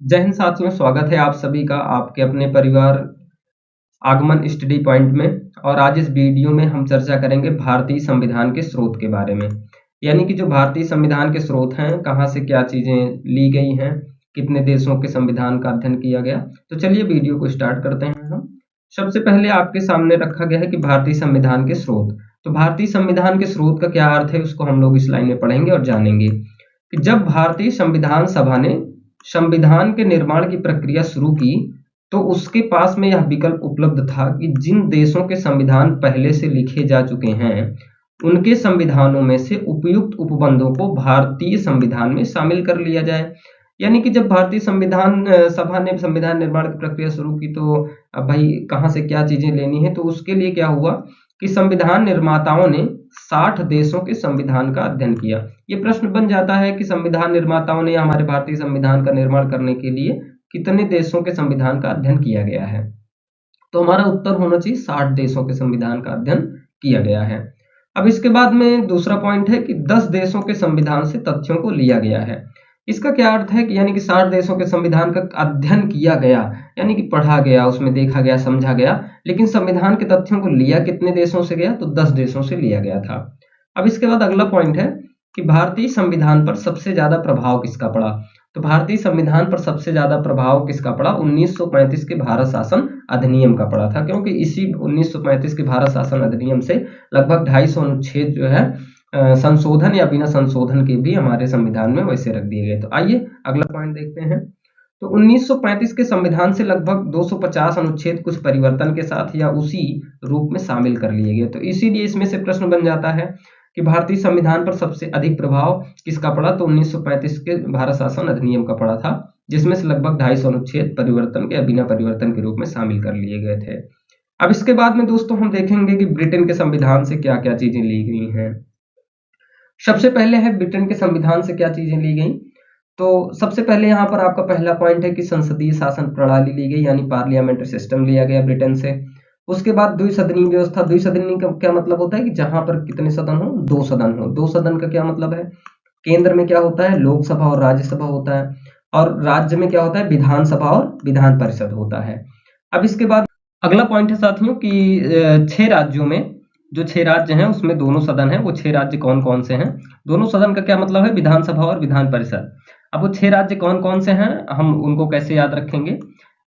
जय हिंद साथियों, स्वागत है आप सभी का आपके अपने परिवार आगमन स्टडी पॉइंट में। और आज इस वीडियो में हम चर्चा करेंगे भारतीय संविधान के स्रोत के बारे में। यानी कि जो भारतीय संविधान के स्रोत हैं, कहाँ से क्या चीजें ली गई हैं, कितने देशों के संविधान का अध्ययन किया गया। तो चलिए वीडियो को स्टार्ट करते हैं। हम सबसे पहले आपके सामने रखा गया है कि भारतीय संविधान के स्रोत। तो भारतीय संविधान के स्रोत का क्या अर्थ है, उसको हम लोग इस लाइन में पढ़ेंगे और जानेंगे कि जब भारतीय संविधान सभा ने संविधान के निर्माण की प्रक्रिया शुरू की तो उसके पास में यह विकल्प उपलब्ध था कि जिन देशों के संविधान पहले से लिखे जा चुके हैं उनके संविधानों में से उपयुक्त उपबंधों को भारतीय संविधान में शामिल कर लिया जाए। यानी कि जब भारतीय संविधान सभा ने संविधान निर्माण की प्रक्रिया शुरू की तो अब भाई कहाँ से क्या चीजें लेनी है, तो उसके लिए क्या हुआ कि संविधान निर्माताओं ने 60 देशों के संविधान का अध्ययन किया। ये प्रश्न बन जाता है कि संविधान निर्माताओं ने हमारे भारतीय संविधान का निर्माण करने के लिए कितने देशों के संविधान का अध्ययन किया गया है। तो हमारा उत्तर होना चाहिए 60 देशों के संविधान का अध्ययन किया गया है। अब इसके बाद में दूसरा पॉइंट है कि 10 देशों के संविधान से तथ्यों को लिया गया है। इसका क्या अर्थ है कि यानी कि 60 देशों के संविधान का अध्ययन किया गया, यानी कि पढ़ा गया, उसमें देखा गया, समझा गया, लेकिन संविधान के तथ्यों को लिया कितने देशों से गया, तो 10 देशों से लिया गया था। अब इसके बाद अगला पॉइंट है कि भारतीय संविधान पर सबसे ज्यादा प्रभाव किसका पड़ा। तो भारतीय संविधान पर सबसे ज्यादा प्रभाव किसका पड़ा, 1935 के भारत शासन अधिनियम का पड़ा था, क्योंकि इसी 1935 के भारत शासन अधिनियम से लगभग 250 अनुच्छेद जो है संशोधन या बिना संशोधन के भी हमारे संविधान में वैसे रख दिए गए। तो आइए अगला पॉइंट देखते हैं। तो 1935 के संविधान से लगभग 250 अनुच्छेद कुछ परिवर्तन के साथ या उसी रूप में शामिल कर लिए गए। तो इसीलिए इसमें से प्रश्न बन जाता है कि भारतीय संविधान पर सबसे अधिक प्रभाव किसका पड़ा, तो 1935 के भारत शासन अधिनियम का पड़ा था, जिसमें से लगभग 250 अनुच्छेद परिवर्तन के या बिना परिवर्तन के रूप में शामिल कर लिए गए थे। अब इसके बाद में दोस्तों हम देखेंगे कि ब्रिटेन के संविधान से क्या क्या चीजें ली गई हैं। सबसे पहले है ब्रिटेन के संविधान से क्या चीजें ली गई। तो सबसे पहले यहाँ पर आपका पहला पॉइंट है कि संसदीय शासन प्रणाली ली गई, यानी पार्लियामेंट्री सिस्टम लिया गया ब्रिटेन से। उसके बाद द्विसदनीय व्यवस्था। द्विसदनीय का क्या मतलब होता है कि जहां पर कितने सदन हो, 2 सदन हो। 2 सदन का क्या मतलब है, केंद्र में क्या होता है, लोकसभा और राज्यसभा होता है, और राज्य में क्या होता है, विधानसभा और विधान परिषद होता है। अब इसके बाद अगला पॉइंट है साथियों कि 6 राज्यों में, जो 6 राज्य हैं उसमें दोनों सदन है। वो 6 राज्य कौन कौन से हैं, दोनों सदन का क्या मतलब है, विधानसभा और विधान परिषद। अब वो 6 राज्य कौन कौन से हैं, हम उनको कैसे याद रखेंगे।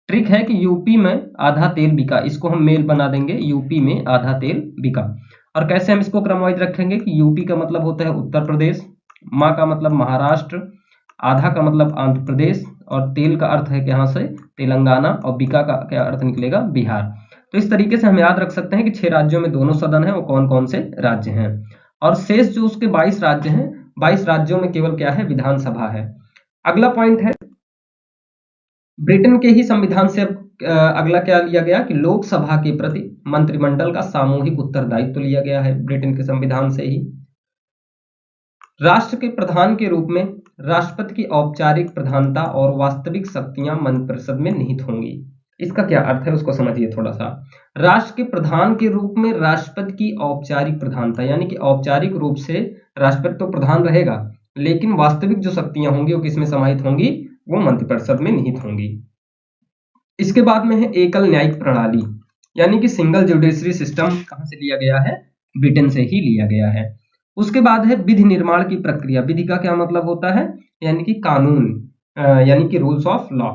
ट्रिक है कि यूपी में आधा तेल बिका, इसको हम मेल बना देंगे, यूपी में आधा तेल बिका। और कैसे हम इसको क्रमवाइज रखेंगे कि यूपी का मतलब होता है उत्तर प्रदेश, माँ का मतलब महाराष्ट्र, आधा का मतलब आंध्र प्रदेश, और तेल का अर्थ है कि यहाँ से तेलंगाना, और बिका का क्या अर्थ निकलेगा, बिहार। तो इस तरीके से हम याद रख सकते हैं कि 6 राज्यों में दोनों सदन है, वो कौन कौन से राज्य हैं। और शेष जो उसके 22 राज्य हैं, 22 राज्यों में केवल क्या है, विधानसभा है। अगला पॉइंट है ब्रिटेन के ही संविधान से अब अगला क्या लिया गया कि लोकसभा के प्रति मंत्रिमंडल का सामूहिक उत्तरदायित्व तो लिया गया है ब्रिटेन के संविधान से ही। राष्ट्र के प्रधान के रूप में राष्ट्रपति की औपचारिक प्रधानता और वास्तविक शक्तियां मंत्रिपरिषद में निहित होंगी। इसका क्या अर्थ है उसको समझिए थोड़ा सा। राष्ट्र के प्रधान के रूप में राष्ट्रपति की औपचारिक प्रधानता, यानी कि औपचारिक रूप से राष्ट्रपति तो प्रधान रहेगा, लेकिन वास्तविक जो शक्तियां होंगी वो किसमें समाहित होंगी, वो मंत्रिपरिषद में निहित होंगी। इसके बाद में है एकल न्यायिक प्रणाली, यानी कि सिंगल जुडिशरी सिस्टम कहां से लिया गया है, ब्रिटेन से ही लिया गया है। उसके बाद है विधि निर्माण की प्रक्रिया। विधि का क्या मतलब होता है, यानी कि कानून, यानी कि रूल्स ऑफ लॉ।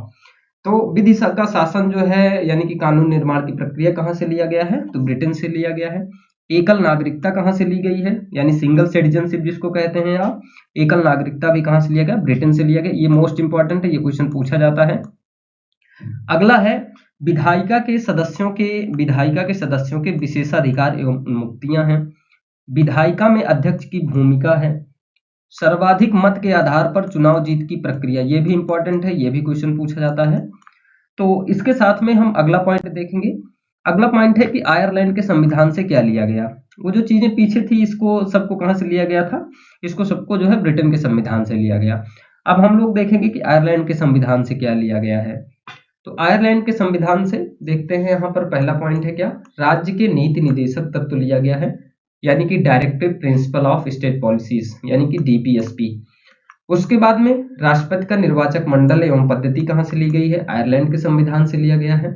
तो विधि का शासन जो है, यानी कि कानून निर्माण की प्रक्रिया कहां से लिया गया है, तो ब्रिटेन से लिया गया है। एकल नागरिकता कहां से ली गई है, यानी सिंगल सिटीजनशिप जिसको कहते हैं आप, एकल नागरिकता भी कहां से लिया गया, ब्रिटेन से लिया गया। ये मोस्ट इंपॉर्टेंट है, ये क्वेश्चन पूछा जाता है। अगला है विधायिका के सदस्यों के विशेषाधिकार एवं मुक्तियां हैं। विधायिका में अध्यक्ष की भूमिका है। सर्वाधिक मत के आधार पर चुनाव जीत की प्रक्रिया, ये भी इंपॉर्टेंट है, ये भी क्वेश्चन पूछा जाता है। तो इसके साथ में हम अगला पॉइंट देखेंगे। अगला पॉइंट है कि आयरलैंड के संविधान से क्या लिया गया। वो जो चीजें पीछे थी, इसको सबको कहां से लिया गया था, इसको सबको जो है ब्रिटेन के संविधान से लिया गया। अब हम लोग देखेंगे कि आयरलैंड के संविधान से क्या लिया गया है। तो आयरलैंड के संविधान से देखते हैं, यहाँ पर पहला पॉइंट है क्या, राज्य के नीति निदेशक तत्व लिया गया है, यानी कि directive principle of state policies, यानी कि डीपीएसपी। उसके बाद में राष्ट्रपति का निर्वाचक मंडल एवं पद्धति कहाँ से ली गई है? आयरलैंड के संविधान से लिया गया है।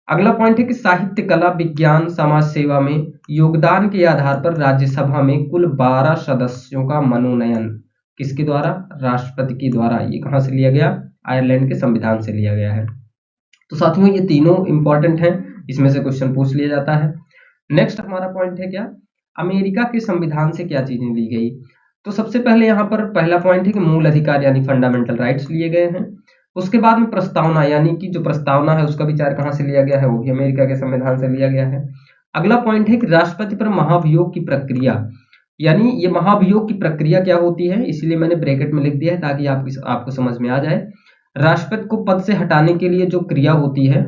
अगला पॉइंट है कि साहित्य, कला, विज्ञान, समाज सेवा में योगदान के आधार पर राज्यसभा में कुल 12 सदस्यों का मनोनयन किसके द्वारा? राष्ट्रपति के द्वारा। ये कहाँ से लिया गया? आयरलैंड के संविधान से लिया गया है। तो साथियों ये तीनों इंपॉर्टेंट हैं, इसमें से क्वेश्चन पूछ लिया जाता है। नेक्स्ट हमारा पॉइंट है क्या? अमेरिका के संविधान से क्या चीजें ली गई? तो सबसे पहले यहाँ पर पहला पॉइंट है कि मूल अधिकार यानी फंडामेंटल राइट्स लिए गए हैं। उसके बाद में प्रस्तावना, यानी कि जो प्रस्तावना है उसका विचार कहाँ से लिया गया है? वो भी अमेरिका के संविधान से लिया गया है। अगला पॉइंट है कि राष्ट्रपति पर महाभियोग की प्रक्रिया, यानी ये महाभियोग की प्रक्रिया क्या होती है, इसलिए मैंने ब्रैकेट में लिख दिया है ताकि आपको समझ में आ जाए। राष्ट्रपति को पद से हटाने के लिए जो क्रिया होती है,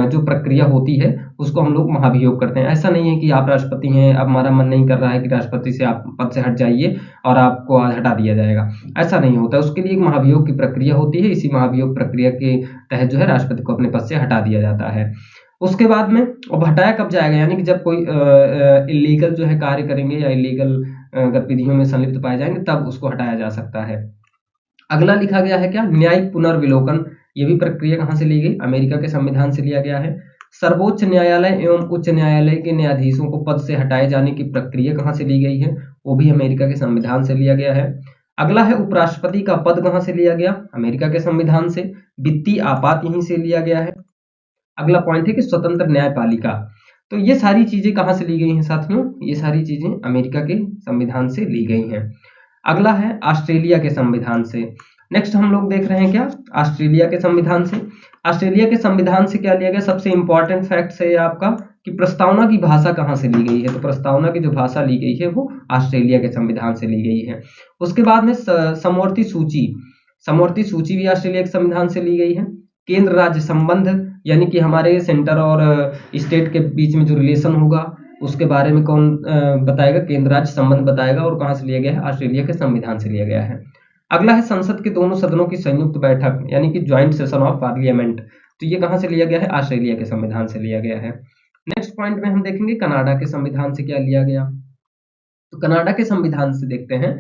जो प्रक्रिया होती है, उसको हम लोग महाभियोग करते हैं। ऐसा नहीं है कि आप राष्ट्रपति हैं, अब हमारा मन नहीं कर रहा है कि राष्ट्रपति से आप पद से हट जाइए और आपको आज हटा दिया जाएगा, ऐसा नहीं होता। उसके लिए एक महाभियोग की प्रक्रिया होती है। इसी महाभियोग प्रक्रिया के तहत जो है राष्ट्रपति को अपने पद से हटा दिया जाता है। उसके बाद में अब हटाया कब जाएगा? यानी कि जब कोई इलीगल जो है कार्य करेंगे या इलीगल गतिविधियों में संलिप्त पाए जाएंगे, तब उसको हटाया जा सकता है। अगला लिखा गया है क्या? न्यायिक पुनर्विलोकन। ये भी प्रक्रिया कहाँ से ली गई? अमेरिका के संविधान से लिया गया है। सर्वोच्च न्यायालय एवं उच्च न्यायालय के न्यायाधीशों को पद से हटाए जाने की प्रक्रिया कहाँ से ली गई है? वो भी अमेरिका के संविधान से लिया गया है। अगला है उपराष्ट्रपति का पद कहाँ से लिया गया? अमेरिका के संविधान से। वित्तीय आपात यहीं से लिया गया है। अगला पॉइंट है कि स्वतंत्र न्यायपालिका। तो ये सारी चीजें कहाँ से ली गई हैं साथियों? ये सारी चीजें अमेरिका के संविधान से ली गई हैं। अगला है ऑस्ट्रेलिया के संविधान से। नेक्स्ट हम लोग देख रहे हैं क्या? ऑस्ट्रेलिया के संविधान से। ऑस्ट्रेलिया के संविधान से क्या लिया गया? सबसे इंपॉर्टेंट फैक्ट है आपका कि प्रस्तावना की भाषा कहाँ से ली गई है। तो प्रस्तावना की जो भाषा ली गई है वो ऑस्ट्रेलिया के संविधान से ली गई है। उसके बाद में समवर्ती सूची, समवर्ती सूची भी ऑस्ट्रेलिया के संविधान से ली गई है। केंद्र राज्य संबंध, यानी कि हमारे सेंटर और स्टेट के बीच में जो रिलेशन होगा उसके बारे में कौन बताएगा? केंद्र राज्य संबंध बताएगा, और कहाँ से लिया गया है? ऑस्ट्रेलिया के संविधान से लिया गया है। अगला है संसद के दोनों सदनों की संयुक्त बैठक, यानी कि ज्वाइंट सेशन ऑफ पार्लियामेंट। तो ये कहाँ से लिया गया है? ऑस्ट्रेलिया के संविधान से लिया गया है। नेक्स्ट पॉइंट में हम देखेंगे कनाडा के संविधान से क्या लिया गया। तो कनाडा के संविधान से देखते हैं,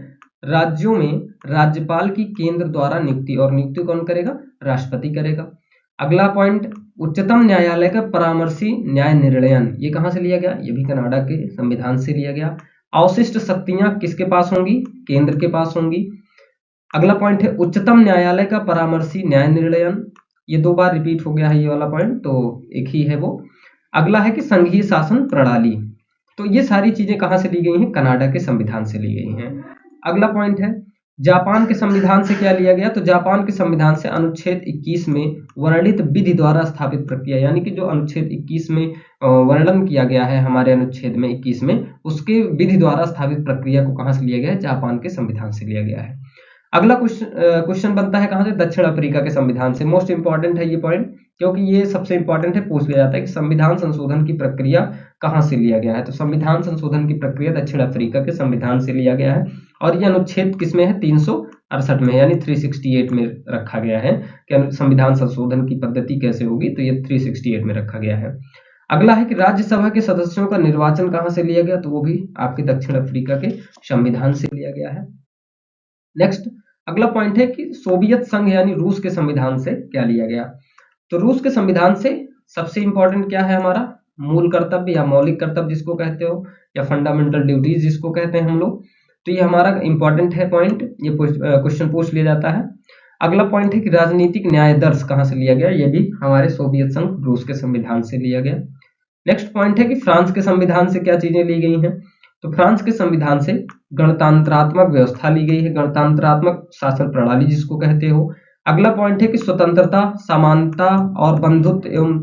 राज्यों में राज्यपाल की केंद्र द्वारा नियुक्ति, और नियुक्ति कौन करेगा? राष्ट्रपति करेगा। अगला पॉइंट, उच्चतम न्यायालय का परामर्शी न्याय निर्णयन, ये कहाँ से लिया गया? ये भी कनाडा के संविधान से लिया गया। अवशिष्ट शक्तियां किसके पास होंगी? केंद्र के पास होंगी। अगला पॉइंट है उच्चतम न्यायालय का परामर्शी न्याय निर्णयन, ये 2 बार रिपीट हो गया है ये वाला पॉइंट, तो एक ही है वो। अगला है कि संघीय शासन प्रणाली। तो ये सारी चीजें कहाँ से ली गई हैं? कनाडा के संविधान से ली गई हैं। अगला पॉइंट है जापान के संविधान से क्या लिया गया? तो जापान के संविधान से अनुच्छेद 21 में वर्णित विधि द्वारा स्थापित प्रक्रिया, यानी कि जो अनुच्छेद 21 में वर्णन किया गया है हमारे अनुच्छेद में 21 में, उसके विधि द्वारा स्थापित प्रक्रिया को कहाँ से लिया गया है? जापान के संविधान से लिया गया है। अगला क्वेश्चन बनता है कहाँ से? दक्षिण अफ्रीका के संविधान से। मोस्ट इंपॉर्टेंट है ये पॉइंट, क्योंकि ये सबसे इंपॉर्टेंट है, पूछ लिया जाता है कि संविधान संशोधन की प्रक्रिया कहाँ से लिया गया है। तो संविधान संशोधन की प्रक्रिया दक्षिण अफ्रीका के संविधान से लिया गया है, और ये अनुच्छेद किसमें है? 368 में, यानी 368 में रखा गया है कि संविधान संशोधन की पद्धति कैसे होगी, तो ये 368 में रखा गया है। अगला है कि राज्यसभा के सदस्यों का निर्वाचन कहाँ से लिया गया? तो वो भी आपके दक्षिण अफ्रीका के संविधान से लिया गया है। नेक्स्ट अगला पॉइंट है कि सोवियत संघ यानी रूस के संविधान से क्या लिया गया। तो रूस के संविधान से सबसे इंपॉर्टेंट क्या है हमारा? मूल कर्तव्य या मौलिक कर्तव्य जिसको कहते हो, या फंडामेंटल ड्यूटीज जिसको कहते हैं हम लोग। तो ये हमारा इंपॉर्टेंट है पॉइंट, ये क्वेश्चन पूछ लिया जाता है। अगला पॉइंट है कि राजनीतिक न्याय दर्श कहाँ से लिया गया? ये भी हमारे सोवियत संघ रूस के संविधान से लिया गया। नेक्स्ट पॉइंट है कि फ्रांस के संविधान से क्या चीजें ली गई हैं। तो फ्रांस के संविधान से गणतंत्रात्मक व्यवस्था ली गई है, गणतंत्रात्मक शासन प्रणाली जिसको कहते हो। अगला पॉइंट है कि स्वतंत्रता, समानता और बंधुत्व एवं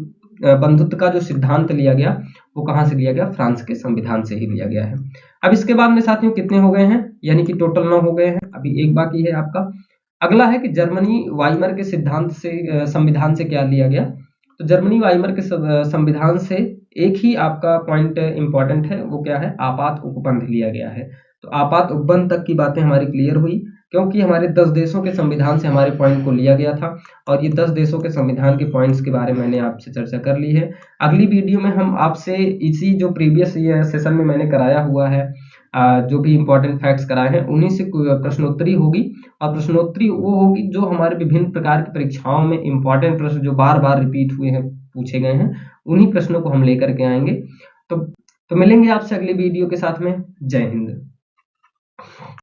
बंधुत्व का जो सिद्धांत लिया गया वो कहाँ से लिया गया? फ्रांस के संविधान से ही लिया गया है। अब इसके बाद में साथियों कितने हो गए हैं? यानी कि टोटल 9 हो गए हैं, अभी एक बाकी है आपका। अगला है कि जर्मनी वाइमर के सिद्धांत से संविधान से क्या लिया गया। तो जर्मनी वाइमर के संविधान से एक ही आपका पॉइंट इंपॉर्टेंट है, वो क्या है? आपात उपबंध लिया गया है। तो आपात उपबंध तक की बातें हमारी क्लियर हुई, क्योंकि हमारे 10 देशों के संविधान से हमारे पॉइंट को लिया गया था, और ये 10 देशों के संविधान के पॉइंट्स के बारे में मैंने आपसे चर्चा कर ली है। अगली वीडियो में हम आपसे इसी जो प्रीवियस सेशन में मैंने कराया हुआ है, जो भी इंपॉर्टेंट फैक्ट्स कराए हैं, उन्हीं से प्रश्नोत्तरी होगी, और प्रश्नोत्तरी वो होगी जो हमारे विभिन्न प्रकार की परीक्षाओं में इंपॉर्टेंट प्रश्न जो बार बार रिपीट हुए हैं, पूछे गए हैं, उन्हीं प्रश्नों को हम लेकर के आएंगे। तो मिलेंगे आपसे अगली वीडियो के साथ में। जय हिंद।